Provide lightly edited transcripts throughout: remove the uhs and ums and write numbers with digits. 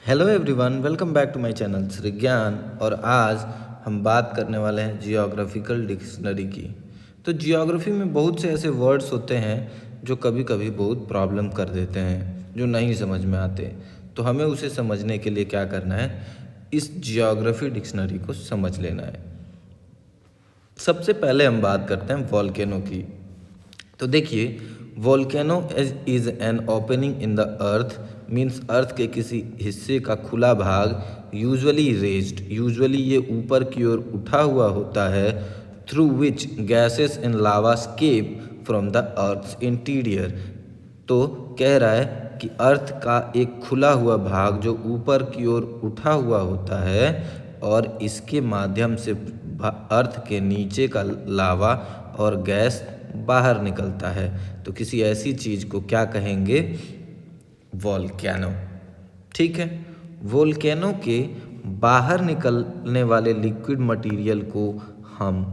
Hello everyone, welcome back to my channel Shri Gyan. और आज हम बात करने वाले हैं जियोग्राफिकल डिक्शनरी की। तो जियोग्राफी में बहुत से ऐसे वर्ड्स होते हैं जो कभी कभी बहुत प्रॉब्लम कर देते हैं, जो नहीं समझ में आते। तो हमें उसे समझने के लिए क्या करना है, इस जियोग्राफी डिक्शनरी को समझ लेना है। सबसे पहले हम बात करते हैं वॉल्केनो की। तो देखिए, volcano is an opening in the earth, means earth के किसी हिस्से का खुला भाग, यूजुअली रेज्ड, यूजुअली ये ऊपर की ओर उठा हुआ होता है, through which gases in lava escape from the earth's interior. तो कह रहा है कि अर्थ का एक खुला हुआ भाग जो ऊपर की ओर उठा हुआ होता है और इसके माध्यम से अर्थ के नीचे का लावा और गैस बाहर निकलता है। तो किसी ऐसी चीज़ को क्या कहेंगे, वोल्केनो। ठीक है, वोल्केनो के बाहर निकलने वाले लिक्विड मटेरियल को हम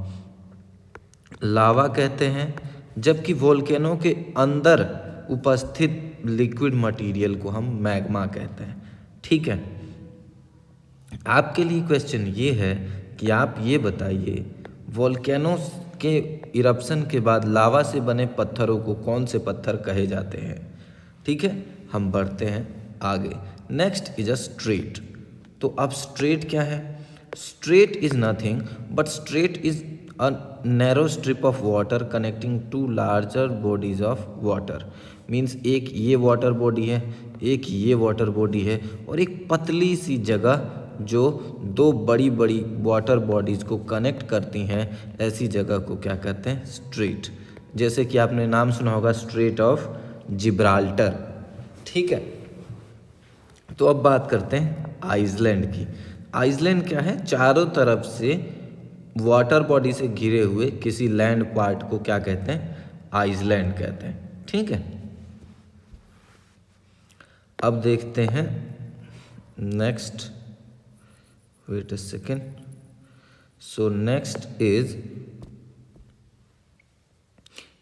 लावा कहते हैं, जबकि वोल्केनो के अंदर उपस्थित लिक्विड मटेरियल को हम मैग्मा कहते हैं। ठीक है, आपके लिए क्वेश्चन ये है कि आप ये बताइए, वोल्केनो के इरप्शन के बाद लावा से बने पत्थरों को कौन से पत्थर कहे जाते हैं। ठीक है, हम बढ़ते हैं आगे। Next is a strait. तो अब स्ट्रेट क्या है? Strait is nothing but strait is a narrow strip of water connecting two larger bodies of water. Means एक ये वाटर बॉडी है, एक ये वाटर बॉडी है, और एक पतली सी जगह जो दो बड़ी बड़ी वाटर बॉडीज़ को कनेक्ट करती हैं, ऐसी जगह को क्या कहते हैं, स्ट्रेट। जैसे कि आपने नाम सुना होगा स्ट्रेट ऑफ जिब्राल्टर। ठीक है, तो अब बात करते हैं आइसलैंड की। आइसलैंड क्या है? चारों तरफ से वाटर बॉडी से घिरे हुए किसी लैंड पार्ट को क्या कहते हैं, आइसलैंड कहते हैं। ठीक है, अब देखते हैं next. Wait a second. So next is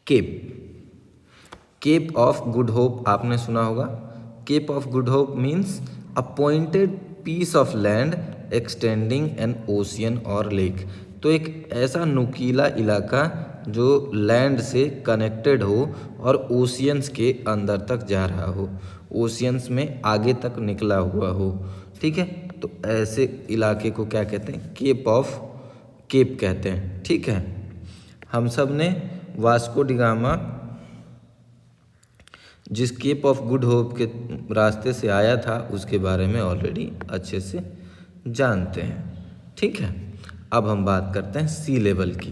cape. Cape of Good Hope आपने सुना होगा। Cape of Good Hope means a pointed piece of land extending an ocean और लेक। तो एक ऐसा नुकीला इलाका जो लैंड से कनेक्टेड हो और ओशियंस के अंदर तक जा रहा हो, ओशियंस में आगे तक निकला हुआ हो। ठीक है, तो ऐसे इलाके को क्या कहते हैं, केप कहते हैं। ठीक है, हम सब ने वास्को डी गामा जिस केप ऑफ गुड होप के रास्ते से आया था उसके बारे में ऑलरेडी अच्छे से जानते हैं। ठीक है, अब हम बात करते हैं सी लेवल की।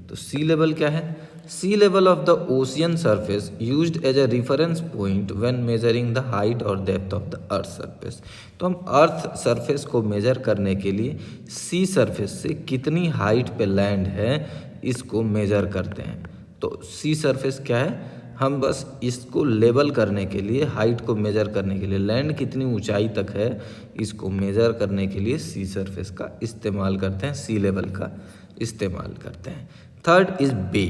तो सी लेवल क्या है? Sea level of the ocean surface used as a reference point when measuring the height और depth of the earth surface. तो हम अर्थ सरफेस को मेजर करने के लिए सी सरफेस से कितनी हाइट पे लैंड है इसको मेजर करते हैं। तो सी सरफेस क्या है? हम बस इसको लेवल करने के लिए, हाइट को मेजर करने के लिए, लैंड कितनी ऊंचाई तक है इसको मेजर करने के लिए सी सरफेस का इस्तेमाल करते हैं, सी लेवल का इस्तेमाल करते हैं। Third is bay.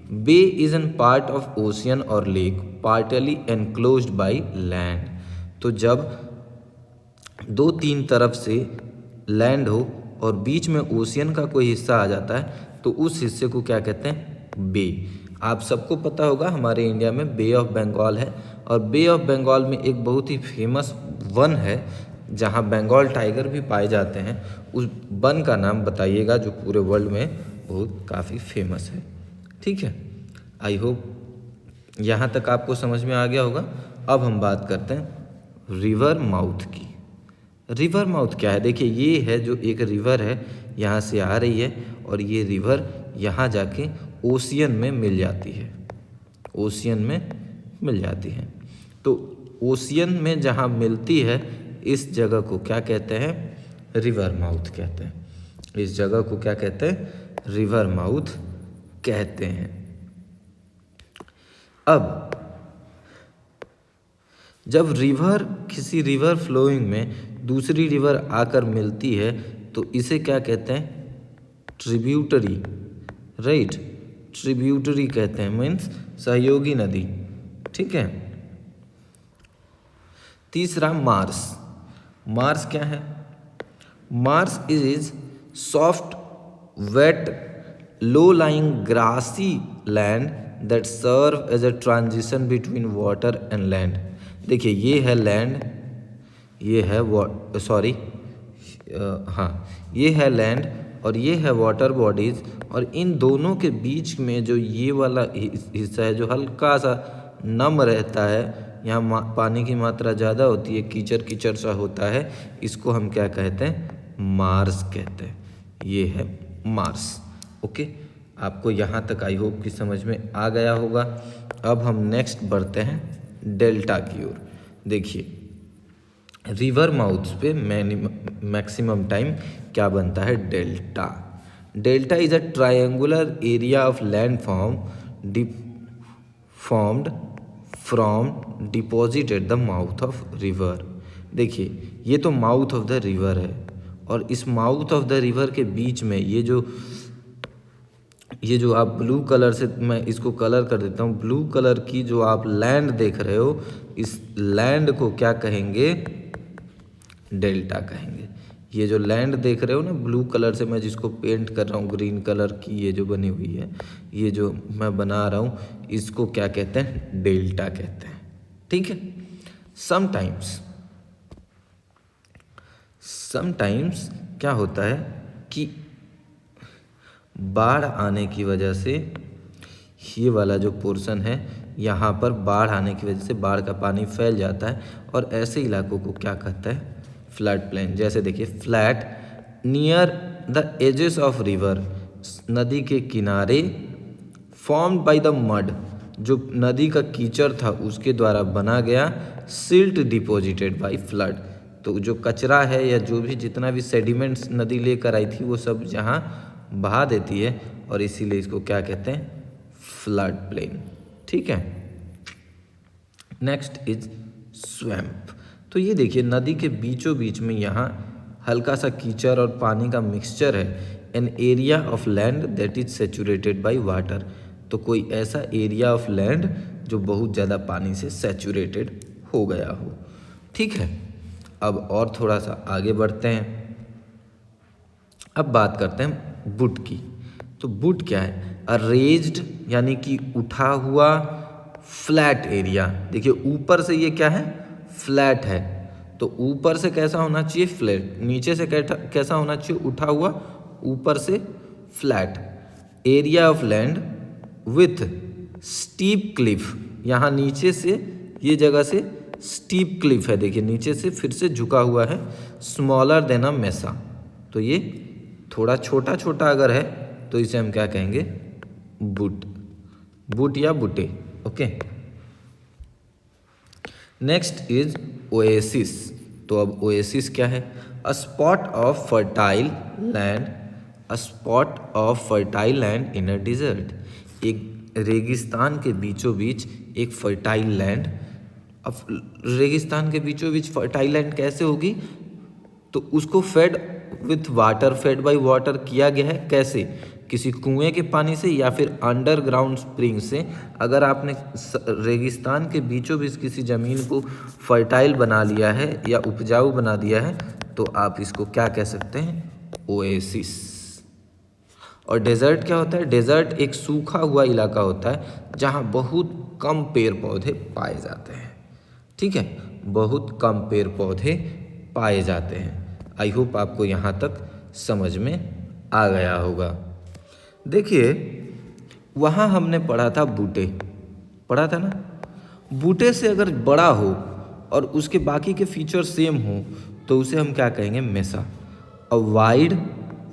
Bay is an part of ocean और lake partly enclosed by land. तो जब दो तीन तरफ से लैंड हो और बीच में ओशियन का कोई हिस्सा आ जाता है तो उस हिस्से को क्या कहते हैं, बे। आप सबको पता होगा हमारे इंडिया में बे ऑफ बंगाल है, और बे ऑफ बंगाल में एक बहुत ही फेमस वन है जहाँ बंगाल टाइगर भी पाए जाते हैं। उस वन का नाम बताइएगा जो पूरे वर्ल्ड में बहुत काफ़ी फेमस है। ठीक है, आई होप यहाँ तक आपको समझ में आ गया होगा। अब हम बात करते हैं रिवर माउथ की। रिवर माउथ क्या है? देखिए, ये है जो एक रिवर है, यहाँ से आ रही है और ये रिवर यहाँ जाके ओशियन में मिल जाती है, ओशियन में मिल जाती है। तो ओशियन में जहाँ मिलती है इस जगह को क्या कहते हैं, रिवर माउथ कहते हैं। इस जगह को क्या कहते हैं, रिवर माउथ कहते हैं। अब जब रिवर किसी रिवर फ्लोइंग में दूसरी रिवर आकर मिलती है तो इसे क्या कहते हैं, ट्रिब्यूटरी। राइट, ट्रिब्यूटरी कहते हैं, मीन्स सहयोगी नदी। ठीक है। तीसरा मार्स। मार्स क्या है? Marsh is soft wet low lying grassy land that serve as a transition between water and land. देखिए ये है लैंड, ये है सॉरी हाँ, ये है लैंड और ये है वाटर बॉडीज, और इन दोनों के बीच में जो ये वाला हिस्सा है जो हल्का सा नम रहता है, यहाँ पानी की मात्रा ज़्यादा होती है, कीचड़ कीचड़ सा होता है, इसको हम क्या कहते हैं? मार्स कहते हैं। ये है मार्स। ओके, आपको यहाँ तक आई होप कि समझ में आ गया होगा। अब हम नेक्स्ट बढ़ते हैं डेल्टा की ओर। देखिए रिवर माउथ्स पे मैक्सिमम टाइम क्या बनता है? Delta. Delta is a triangular area of land formed from deposit at the mouth of river. देखिए ये तो माउथ ऑफ द रिवर है, और इस माउथ ऑफ द रिवर के बीच में ये जो आप ब्लू कलर से, मैं इसको कलर कर देता हूँ, ब्लू कलर की जो आप लैंड देख रहे हो, इस लैंड को क्या कहेंगे? डेल्टा कहेंगे। ये जो लैंड देख रहे हो ना ब्लू कलर से, मैं जिसको पेंट कर रहा हूँ ग्रीन कलर की, ये जो बनी हुई है, ये जो मैं बना रहा हूँ, इसको क्या कहते हैं? डेल्टा कहते हैं। ठीक है। समटाइम्स क्या होता है कि बाढ़ आने की वजह से ये वाला जो पोर्शन है, यहाँ पर बाढ़ आने की वजह से बाढ़ का पानी फैल जाता है, और ऐसे इलाकों को क्या कहता है? Flood plain. जैसे देखिए flat near the edges of river, नदी के किनारे, फॉर्म्ड बाय द मड, जो नदी का कीचड़ था उसके द्वारा बना गया, सिल्ट डिपॉजिटेड बाय फ्लड। तो जो कचरा है या जो भी जितना भी सेडिमेंट्स नदी लेकर आई थी वो सब जहाँ बहा देती है, और इसीलिए इसको क्या कहते हैं? Flood plain. ठीक है। Next is swamp. तो ये देखिए नदी के बीचों बीच में यहाँ हल्का सा कीचड़ और पानी का मिक्सचर है। An area of land that is saturated by water. तो कोई ऐसा एरिया ऑफ लैंड जो बहुत ज़्यादा पानी से सेचुरेटेड हो गया हो। ठीक है। अब और थोड़ा सा आगे बढ़ते हैं। अब बात करते हैं बुट की। तो बुट क्या है? अ रेज्ड यानी कि उठा हुआ फ्लैट एरिया। देखिए ऊपर से ये क्या है? फ्लैट है, तो ऊपर से कैसा होना चाहिए? फ्लैट। नीचे से कैसा होना चाहिए? उठा हुआ, ऊपर से flat. Area of land with steep Cliff. यहाँ नीचे से ये जगह से स्टीप क्लिफ है, देखिए नीचे से फिर से झुका हुआ है। स्मॉलर देन अ मेसा। तो ये थोड़ा छोटा छोटा अगर है तो इसे हम क्या कहेंगे? बुट या butte. Okay. Next is oasis. तो अब ओएसिस क्या है? A spot of fertile land, a spot of fertile land in a desert. एक रेगिस्तान के बीचों बीच एक फर्टाइल लैंड। अब रेगिस्तान के बीचों बीच फर्टाइल लैंड कैसे होगी? तो उसको fed with water, fed by water किया गया है। कैसे? किसी कुएं के पानी से या फिर अंडरग्राउंड स्प्रिंग से। अगर आपने रेगिस्तान के बीचों बीच किसी ज़मीन को फर्टाइल बना लिया है या उपजाऊ बना दिया है तो आप इसको क्या कह सकते हैं? ओएसिस। और डेजर्ट क्या होता है? डेजर्ट एक सूखा हुआ इलाका होता है जहाँ बहुत कम पेड़ पौधे पाए जाते हैं। ठीक है, बहुत कम पेड़ पौधे पाए जाते हैं। आई होप आपको यहाँ तक समझ में आ गया होगा। देखिए वहाँ हमने पढ़ा था बूटे, पढ़ा था ना? बूटे से अगर बड़ा हो और उसके बाकी के फीचर सेम हो तो उसे हम क्या कहेंगे? Mesa. A wide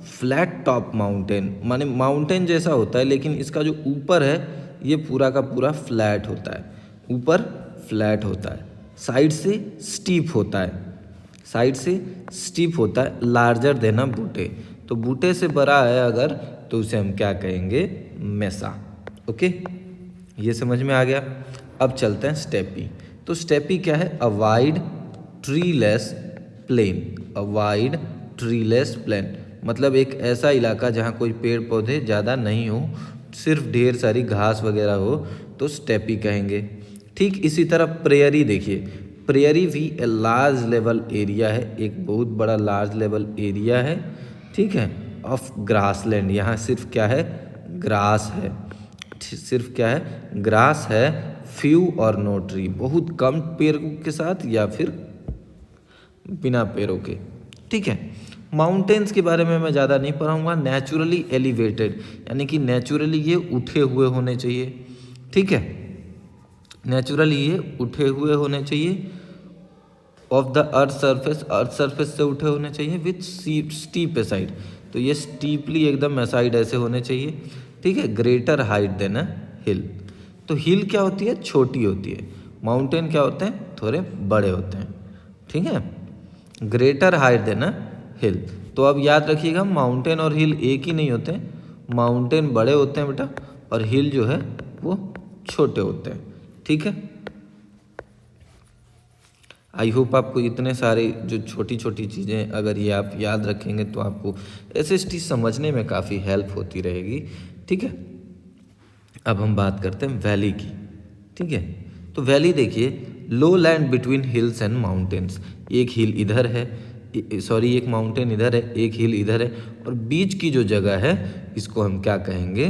flat top mountain, माने माउंटेन जैसा होता है लेकिन इसका जो ऊपर है ये पूरा का पूरा फ्लैट होता है, ऊपर फ्लैट होता है, साइड से स्टीप होता है, साइड से स्टीप होता है, लार्जर देन अ बूटे। तो बूटे से बड़ा है अगर तो उसे हम क्या कहेंगे? मेसा। ओके, ये समझ में आ गया। अब चलते हैं स्टेपी। तो स्टेपी क्या है? A wide treeless plain, a wide treeless plain, मतलब एक ऐसा इलाका जहाँ कोई पेड़ पौधे ज़्यादा नहीं हो, सिर्फ ढेर सारी घास वगैरह हो तो स्टेपी कहेंगे। ठीक इसी तरह प्रेयरी देखिए, प्रेयरी भी ए लार्ज लेवल एरिया है, एक बहुत बड़ा लार्ज लेवल एरिया है, ठीक है, ऑफ ग्रासलैंड। यहाँ सिर्फ क्या है, ग्रास है, सिर्फ क्या है, ग्रास है, फ्यू और नो ट्री, बहुत कम पेड़ों के साथ या फिर बिना पेड़ों के, ठीक है। माउंटेन्स के बारे में मैं ज़्यादा नहीं पढ़ाऊँगा। नेचुरली एलिवेटेड यानी कि नेचुरली ये उठे हुए होने चाहिए, ठीक है, नेचुरली ये उठे हुए होने चाहिए। ऑफ द अर्थ सरफेस से उठे होने चाहिए विथ स्टीप साइड, तो ये स्टीपली एकदम असाइड ऐसे होने चाहिए, ठीक है। ग्रेटर हाइट देन अ हिल, तो हिल क्या होती है, छोटी होती है, माउंटेन क्या होते हैं, थोड़े बड़े होते हैं, ठीक है। ग्रेटर हाइट देन अ हिल, तो अब याद रखिएगा माउंटेन और हिल एक ही नहीं होते हैं, माउंटेन बड़े होते हैं बेटा और हिल जो है वो छोटे होते हैं, ठीक है। आई होप आपको इतने सारे जो छोटी छोटी चीज़ें अगर ये आप याद रखेंगे तो आपको एसएसटी समझने में काफ़ी हेल्प होती रहेगी, ठीक है। अब हम बात करते हैं वैली की, ठीक है। तो वैली देखिए, लो land between hills and mountains, एक हिल इधर है, सॉरी एक माउंटेन इधर है, एक हिल इधर है, और बीच की जो जगह है इसको हम क्या कहेंगे,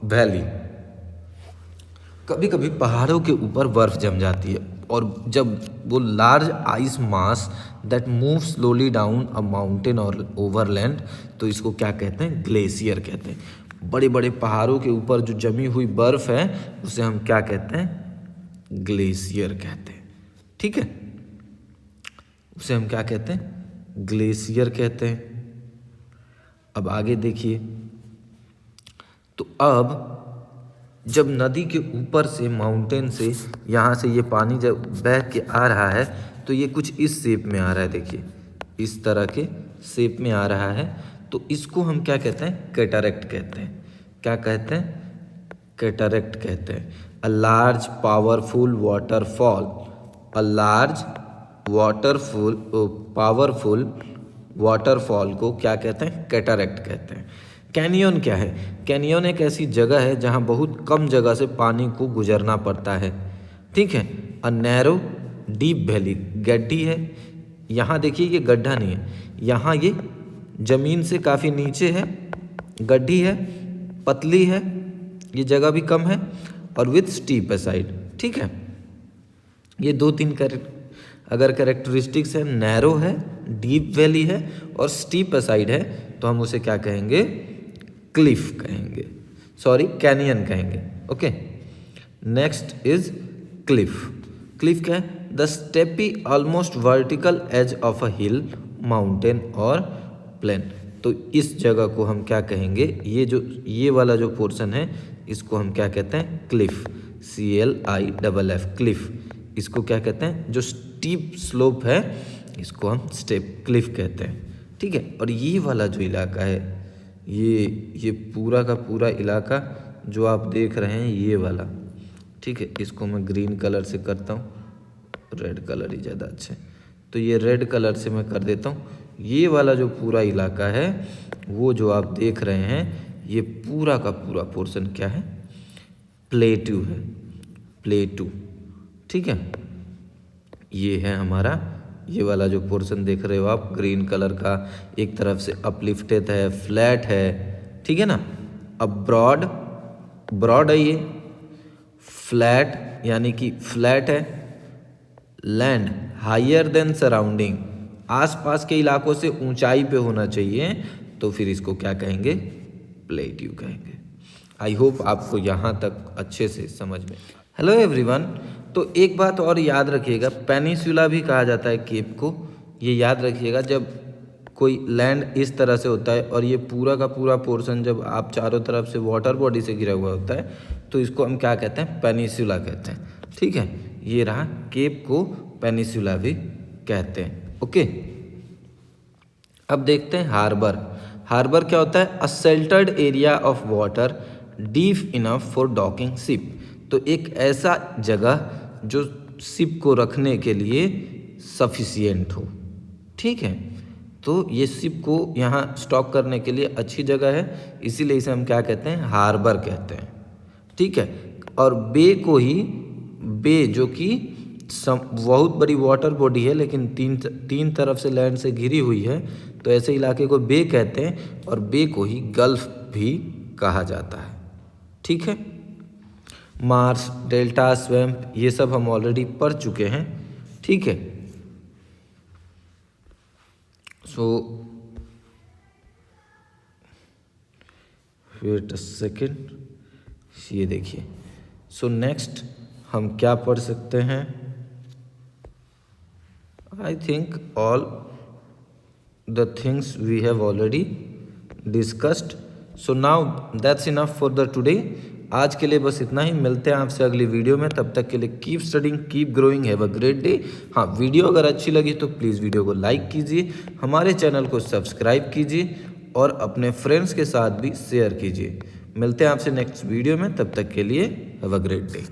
वैली। कभी कभी पहाड़ों के ऊपर बर्फ जम जाती है, और जब वो large ice mass that move slowly down a mountain और ओवरलैंड, तो इसको क्या कहते हैं, ग्लेशियर कहते हैं। बड़े बड़े पहाड़ों के ऊपर जो जमी हुई बर्फ है उसे हम क्या कहते हैं, ग्लेशियर कहते हैं, ठीक है, उसे हम क्या कहते हैं, ग्लेशियर कहते हैं। अब आगे देखिए, तो अब जब नदी के ऊपर से माउंटेन से यहाँ से ये पानी जब बह के आ रहा है तो ये कुछ इस शेप में आ रहा है, देखिए इस तरह के शेप में आ रहा है, तो इसको हम क्या कहते हैं, कैटरैक्ट कहते हैं। क्या कहते हैं, कैटरैक्ट कहते हैं। A large powerful waterfall, a large powerful waterfall को क्या कहते हैं, कैटरैक्ट कहते हैं। कैनियन क्या है, कैनियन एक ऐसी जगह है जहाँ बहुत कम जगह से पानी को गुजरना पड़ता है, ठीक है। अ नैरो डीप वैली, गड्ढी है, यहाँ देखिए ये गड्ढा नहीं है, यहाँ ये ज़मीन से काफ़ी नीचे है, गड्ढी है, पतली है, ये जगह भी कम है, और विथ स्टीप साइड, ठीक है। ये दो तीन अगर कैरेक्टरिस्टिक्स है, नैरो है, डीप वैली है और स्टीप साइड है, तो हम उसे क्या कहेंगे, क्लिफ कहेंगे, सॉरी कैनियन कहेंगे, okay. Next is cliff. Cliff क्या है, the steep almost vertical edge of a hill, mountain और प्लेन, तो इस जगह को हम क्या कहेंगे, ये वाला जो पोर्शन है इसको हम क्या कहते हैं, क्लिफ, CLIFF, क्लिफ। इसको क्या कहते हैं, जो स्टीप स्लोप है इसको हम स्टेप क्लिफ कहते हैं, ठीक है। और ये वाला जो इलाका है, ये पूरा का पूरा इलाका जो आप देख रहे हैं ये वाला, ठीक है, इसको मैं ग्रीन कलर से करता हूँ, रेड कलर ही ज़्यादा अच्छा है, तो ये रेड कलर से मैं कर देता हूँ। ये वाला जो पूरा इलाका है वो जो आप देख रहे हैं ये पूरा का पूरा पोर्शन क्या है, प्लेटू है, प्लेटू, ठीक है। ये है हमारा, ये वाला जो पोर्शन देख रहे हो आप ग्रीन कलर का, एक तरफ से अपलिफ्टेड है, फ्लैट है, ठीक है ना। अब ब्रॉड है, ये फ्लैट यानी कि फ्लैट है, लैंड हायर देन सराउंडिंग, आसपास के इलाकों से ऊंचाई पे होना चाहिए, तो फिर इसको क्या कहेंगे, प्लेट्यू कहेंगे। आई होप आपको यहाँ तक अच्छे से समझ में। हेलो एवरीवन, तो एक बात और याद रखिएगा, पेनिसुला भी कहा जाता है केप को, ये याद रखिएगा। जब कोई लैंड इस तरह से होता है और ये पूरा का पूरा पोर्शन जब आप चारों तरफ से वाटर बॉडी से घिरा हुआ होता है तो इसको हम क्या कहते हैं, पेनिसुला कहते हैं, ठीक है। ये रहा, केप को पेनिसुला भी कहते हैं, ओके। अब देखते हैं हार्बर। हार्बर क्या होता है, a sheltered area of water deep enough for docking ship, तो एक ऐसा जगह जो शिप को रखने के लिए सफिशिएंट हो, ठीक है। तो ये शिप को यहाँ स्टॉक करने के लिए अच्छी जगह है, इसीलिए इसे हम क्या कहते हैं, हार्बर कहते हैं, ठीक है। और बे को ही बे जो कि बहुत बड़ी वाटर बॉडी है लेकिन तीन तरफ से लैंड से घिरी हुई है, तो ऐसे इलाके को बे कहते हैं और बे को ही गल्फ भी कहा जाता है। ठीक है, मार्स, डेल्टा, स्वैम्प ये सब हम ऑलरेडी पढ़ चुके हैं। ठीक है, सो वेट अ सेकेंड, ये देखिए। सो नेक्स्ट हम क्या पढ़ सकते हैं? I think all the things we have already discussed, so now that's enough for the today. आज के लिए बस इतना ही, मिलते हैं आपसे अगली वीडियो में। तब तक के लिए keep studying, keep growing, have a great day. हाँ, वीडियो अगर अच्छी लगी तो प्लीज़ वीडियो को लाइक कीजिए, हमारे चैनल को सब्सक्राइब कीजिए और अपने फ्रेंड्स के साथ भी शेयर कीजिए। मिलते हैं आपसे नेक्स्ट वीडियो में, तब तक के लिए हैव अ ग्रेट डे।